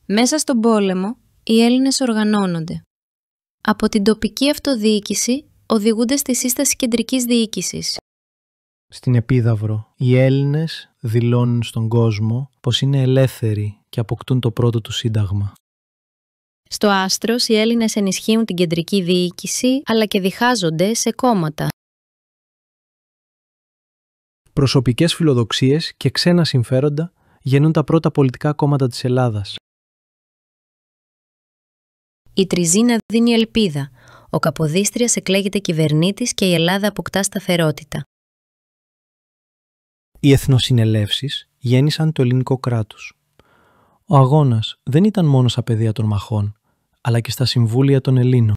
Μέσα στον πόλεμο, οι Έλληνες οργανώνονται. Από την τοπική αυτοδιοίκηση οδηγούνται στη σύσταση κεντρικής διοίκησης. Στην Επίδαυρο, οι Έλληνες δηλώνουν στον κόσμο πως είναι ελεύθεροι και αποκτούν το πρώτο του σύνταγμα. Στο Άστρος, οι Έλληνες ενισχύουν την κεντρική διοίκηση, αλλά και διχάζονται σε κόμματα. Προσωπικές φιλοδοξίες και ξένα συμφέροντα γεννούν τα πρώτα πολιτικά κόμματα της Ελλάδας. Η Τριζίνα δίνει ελπίδα. Ο Καποδίστριας εκλέγεται κυβερνήτης και η Ελλάδα αποκτά σταθερότητα. Οι εθνοσυνελεύσεις γέννησαν το ελληνικό κράτος. Ο αγώνας δεν ήταν μόνο στα πεδία των μαχών, αλλά και στα συμβούλια των Ελλήνων.